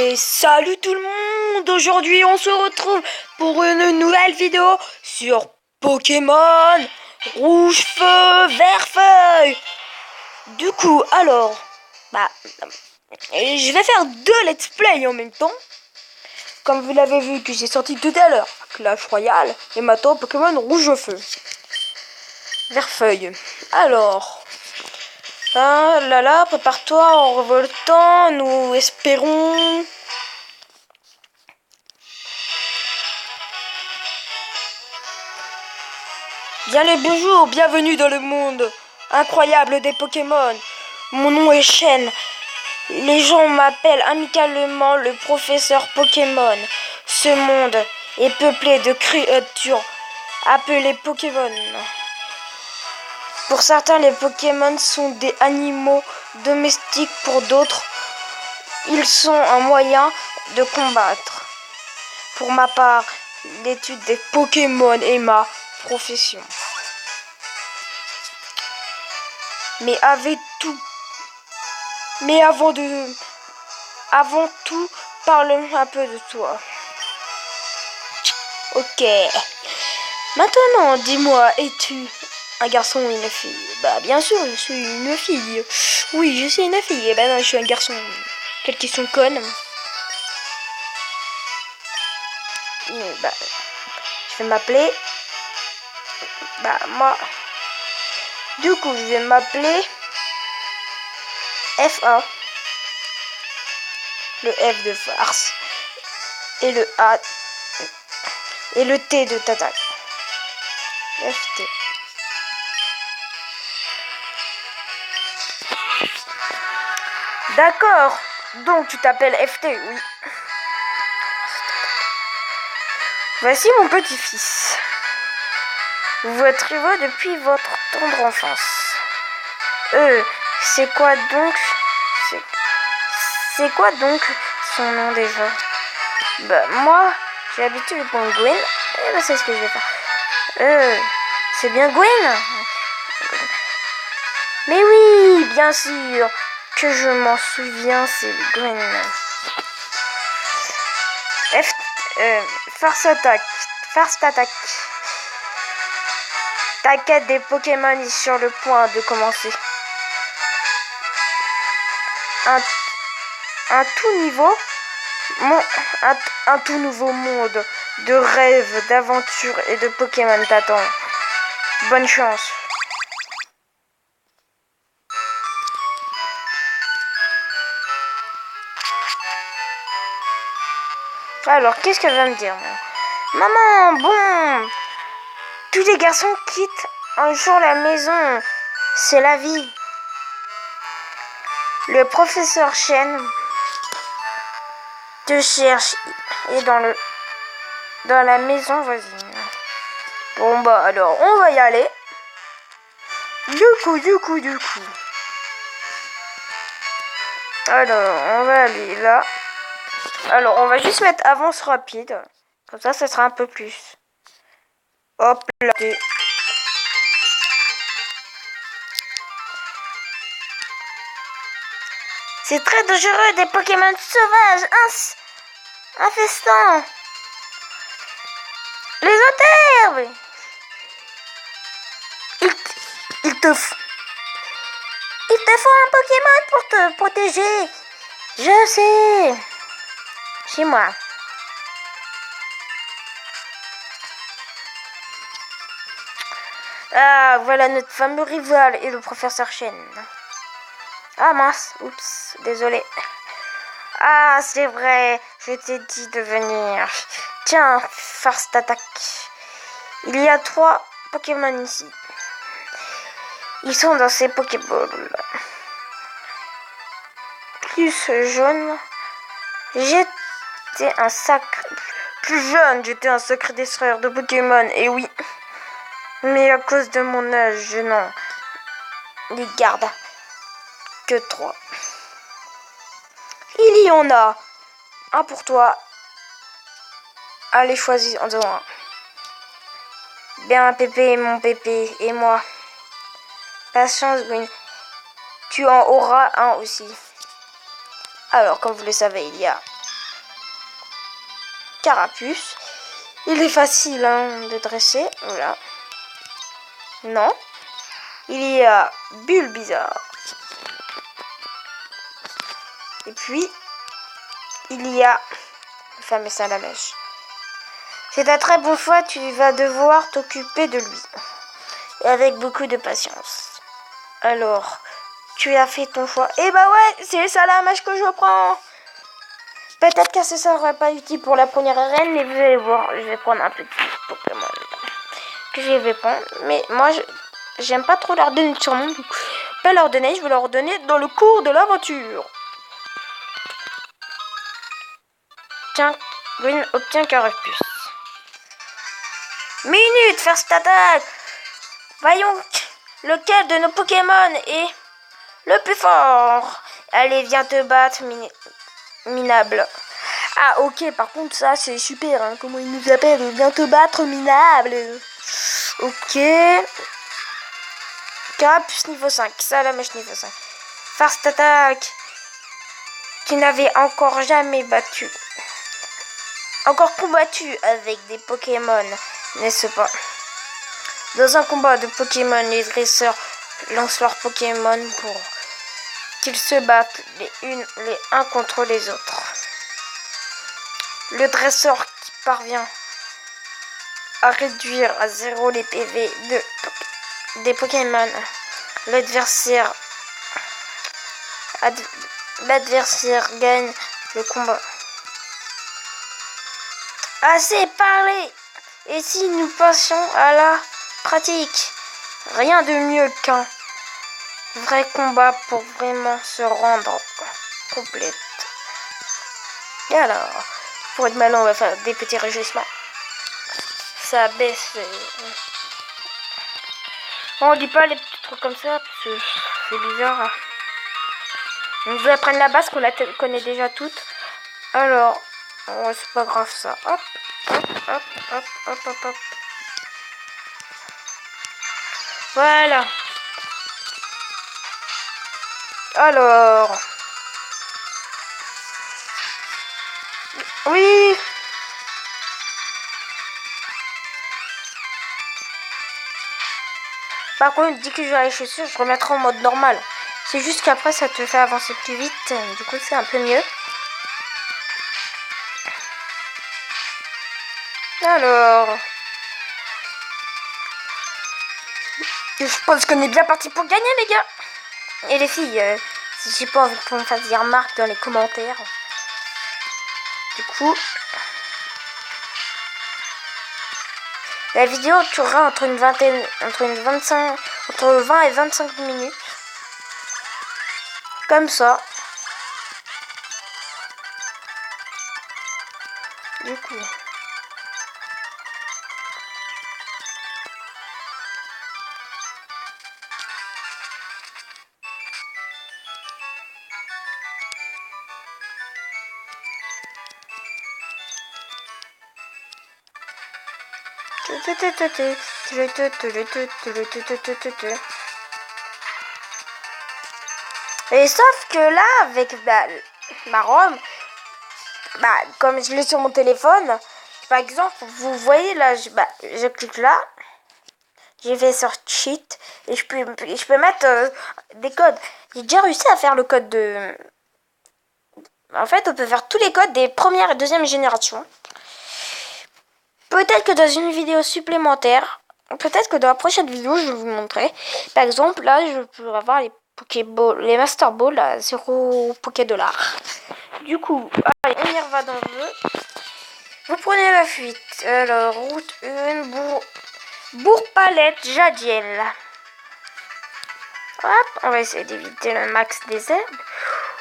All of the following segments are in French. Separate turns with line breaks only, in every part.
Et salut tout le monde. Aujourd'hui on se retrouve pour une nouvelle vidéo sur Pokémon Rouge Feu, Vert Feuille. Du coup alors, je vais faire deux let's play en même temps. Comme vous l'avez vu que j'ai sorti tout à l'heure Clash Royale et maintenant Pokémon Rouge Feu, Vert Feuille. Alors... ah là là, prépare-toi en revoltant, nous espérons. Bien les bonjours, bienvenue dans le monde incroyable des Pokémon. Mon nom est Shen. Les gens m'appellent amicalement le professeur Pokémon. Ce monde est peuplé de créatures appelées Pokémon. Pour certains, les Pokémon sont des animaux domestiques. Pour d'autres, ils sont un moyen de combattre. Pour ma part, l'étude des Pokémon est ma profession. Mais avant tout, parle-moi un peu de toi. Ok. Maintenant, dis-moi, es-tu un garçon ou une fille? Bah, bien sûr, je suis une fille. Oui, je suis une fille. Ben non, je suis un garçon. Quelle question conne. Bah, je vais m'appeler... bah, moi... du coup, je vais m'appeler... FA. Le F de farce. Et le A. Et le T de tata. FT. D'accord. Donc tu t'appelles FT, oui. Voici mon petit-fils. Vous êtes rivaux depuis votre tendre enfance. C'est quoi donc son nom déjà? Bah moi, j'ai l'habitude de prendre Gwen. Et bah c'est ce que je vais faire. C'est bien Gwen? Mais oui, bien sûr que je m'en souviens, c'est Gwen. First attack. Ta quête des Pokémon est sur le point de commencer. Un tout nouveau monde de rêves, d'aventures et de Pokémon t'attend. Bonne chance. Alors, qu'est-ce qu'elle va me dire? Maman, bon, tous les garçons quittent un jour la maison. C'est la vie. Le professeur Chen te cherche et dans la maison voisine. Bon bah alors on va y aller. Du coup. Alors on va aller là. Alors on va juste mettre avance rapide. Comme ça sera un peu plus. Hop là. C'est très dangereux, des Pokémon sauvages, infestants. Les Otterbs. Il te faut un Pokémon pour te protéger. Je sais. Chez moi. Ah, voilà notre fameux rival et le professeur Chen. Ah mince, oups, désolé. Ah, c'est vrai, je t'ai dit de venir. Tiens, First Attack. Il y a 3 Pokémon ici. Ils sont dans ces Pokéballs. Plus jeune, j'étais un sacré destroyeur de Pokémon, et oui. Mais à cause de mon âge, je n'en les garde que 3. Il y en a un pour toi. Allez, choisis en dehors. Bien, Pépé, mon Pépé, et moi. Patience, Gwyn. Tu en auras un aussi. Alors, comme vous le savez, il y a Carapuce. Il est facile de dresser. Voilà. Non. Il y a Bulbizarre. Et puis, il y a le fameux Salamèche. C'est un très bon choix, tu vas devoir t'occuper de lui. Et avec beaucoup de patience. Alors, tu as fait ton choix. Et bah ouais, c'est le Salamèche que je prends. Peut-être que ce sera pas utile pour la première arène, mais vous allez voir, je vais prendre un petit Pokémon que je vais prendre. Mais moi, j'aime pas trop leur donner de surnom. Du coup, pas leur donner, je vais leur donner dans le cours de l'aventure. Tiens, Green obtient Carapuce. Minute, first attack. Voyons lequel de nos Pokémon est le plus fort. Allez, viens te battre, minable. Ah, ok, par contre, ça, c'est super, hein. Comment il nous appelle? Viens te battre, minable. Ok. Carapuce niveau 5. Salamèche niveau 5. First attack. Tu n'avais encore jamais battu. Encore combattu avec des Pokémon, n'est-ce pas? Dans un combat de Pokémon, les dresseurs lancent leurs Pokémon pour qu'ils se battent les uns contre les autres. Le dresseur qui parvient à réduire à 0 les PV des Pokémon, l'adversaire gagne le combat. Assez parlé! Et si nous passions à la pratique? Rien de mieux qu'un vrai combat pour vraiment se rendre complète. Et alors, pour être malin, on va faire des petits réjouissements. Ça baisse. On dit pas les petits trucs comme ça, parce que c'est bizarre. On veut apprendre la base qu'on la connaît déjà toutes. Alors, oh, c'est pas grave ça. Hop, hop, hop, hop, hop, hop, hop. Voilà. Alors. Oui. Par contre, dès que je vais les chaussures, je remettrai en mode normal. C'est juste qu'après, ça te fait avancer plus vite. Du coup, c'est un peu mieux. Alors. Je pense qu'on est bien parti pour gagner, les gars. Et les filles, si j'ai pas envie qu'on me fasse des remarques dans les commentaires. Du coup, la vidéo durera entre 20 et 25 minutes. Comme ça. Du coup. Et sauf que là, avec ma ROM, comme je l'ai sur mon téléphone, par exemple, vous voyez là, je clique là, j'ai fait sur cheat et je peux mettre des codes. J'ai déjà réussi à faire le code de. En fait, on peut faire tous les codes des première et deuxième génération. Peut-être que dans une vidéo supplémentaire, peut-être que dans la prochaine vidéo, je vais vous montrer. Par exemple, là, je peux avoir les Pokéball, les Master Ball à 0 Poké$. Du coup, allez, on y va dans le jeu. Vous prenez la fuite. Alors, route 1, Bourg-Palette, Jadiel. Hop, on va essayer d'éviter le max des herbes.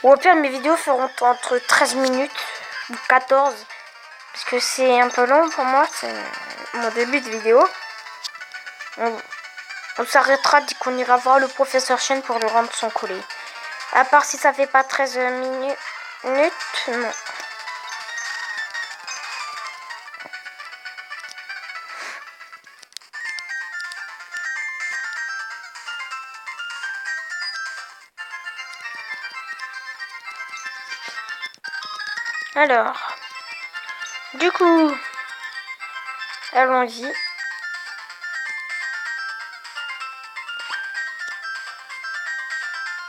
Ou au pire, mes vidéos feront entre 13 minutes ou 14. Parce que c'est un peu long pour moi, c'est mon début de vidéo. On s'arrêtera dès qu'on ira voir le professeur Chen pour lui rendre son colis. À part si ça fait pas 13 minutes, non. Alors, Du coup, allons-y.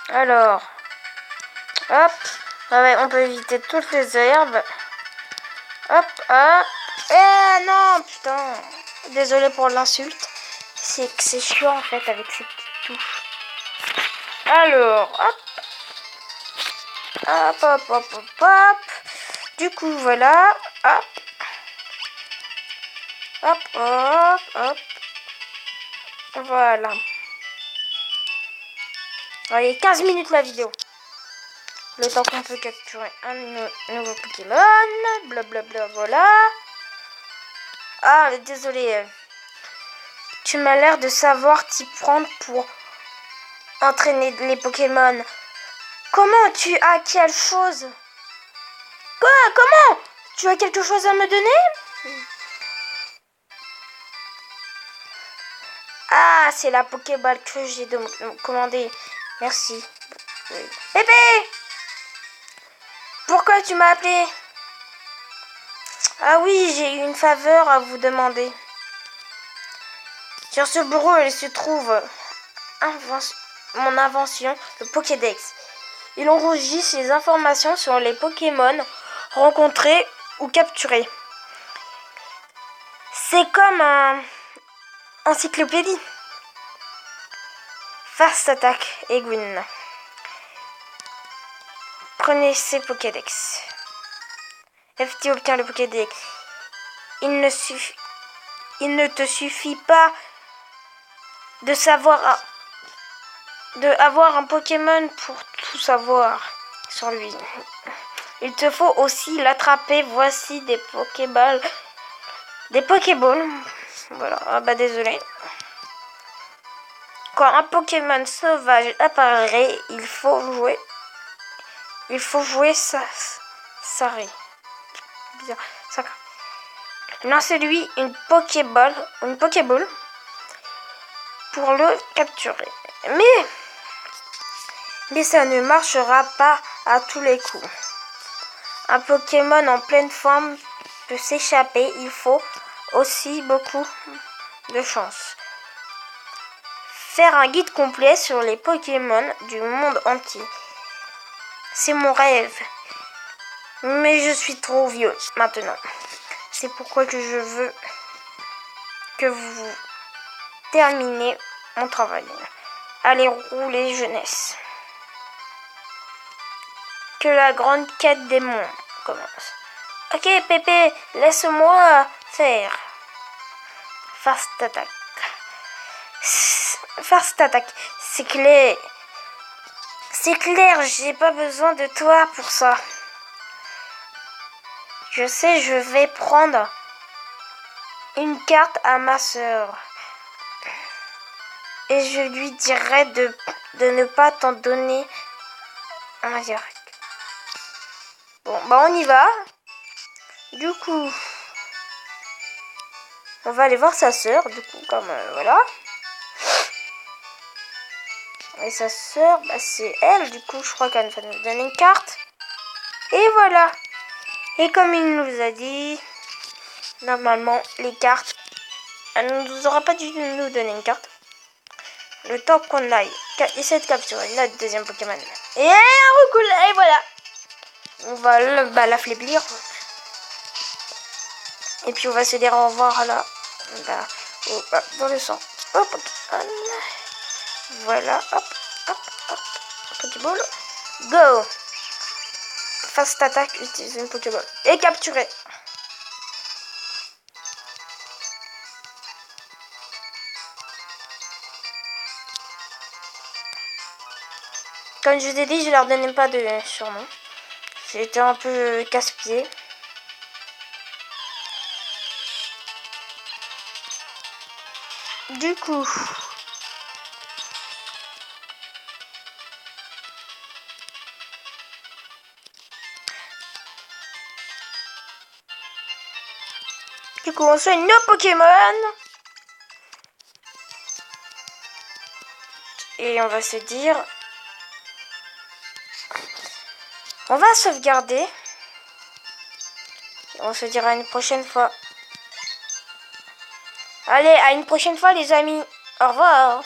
Alors, hop. Ah ouais, on peut éviter toutes les herbes. Hop, hop. Eh non, putain. Désolé pour l'insulte. C'est que c'est chiant en fait avec ces petites touches. Alors, hop. Hop, hop, hop, hop, hop. Du coup, voilà. Hop. Hop, hop, hop. Voilà. Allez, 15 minutes la vidéo. Le temps qu'on peut capturer un nouveau Pokémon. Blablabla, voilà. Ah, désolé. Tu m'as l'air de savoir t'y prendre pour entraîner les Pokémon. Comment tu as quelque chose? Quoi? Comment? Tu as quelque chose à me donner? Ah, c'est la Pokéball que j'ai commandée. Merci. Pépé! Pourquoi tu m'as appelé? Ah oui, j'ai une faveur à vous demander. Sur ce bureau, il se trouve mon invention, le Pokédex. Il enregistre les informations sur les Pokémon rencontrés ou capturés. C'est comme un encyclopédie. Fast Attack et Gwyn. Prenez ces Pokédex. FT obtient le Pokédex. Il ne te suffit pas de avoir un Pokémon pour tout savoir sur lui. Il te faut aussi l'attraper. Voici des Pokéballs. Des Pokéballs. Voilà. Ah bah désolé. Quand un Pokémon sauvage apparaît, il faut jouer Saré. Bizarre. Lancez-lui une Pokéball pour le capturer. Mais ça ne marchera pas à tous les coups. Un Pokémon en pleine forme peut s'échapper. Il faut aussi beaucoup de chance. Faire un guide complet sur les Pokémon du monde entier. C'est mon rêve. Mais je suis trop vieux maintenant. C'est pourquoi que je veux que vous terminez mon travail. Allez rouler jeunesse. Que la grande quête des monts commence. Ok Pépé, laisse-moi faire. Fast Attack. Fast Attack, c'est clair. C'est clair, j'ai pas besoin de toi pour ça. Je sais, je vais prendre une carte à ma sœur. Et je lui dirai de ne pas t'en donner un direct. Bon, bah on y va. Du coup, on va aller voir sa sœur. Du coup, comme voilà. Et sa sœur, bah, c'est elle. Du coup, je crois qu'elle va nous donner une carte. Et voilà. Et comme il nous a dit, normalement, les cartes, elle ne nous aura pas dû nous donner une carte. Le temps qu'on aille essayer de capturer notre deuxième Pokémon. Et un recul. Et voilà. On va l'affaiblir. Et puis on va se dire au revoir là. Dans le sang. Hop, voilà, hop, hop, hop. Pokéball. Go. Fast attack, utiliser une Pokéball. Et capturer. Comme je vous ai dit, je leur donnais pas de surnom. J'étais un peu casse-pied. Du coup, on soigne nos Pokémon. Et on va se dire, on va sauvegarder. On se dira une prochaine fois. Allez, à une prochaine fois les amis. Au revoir.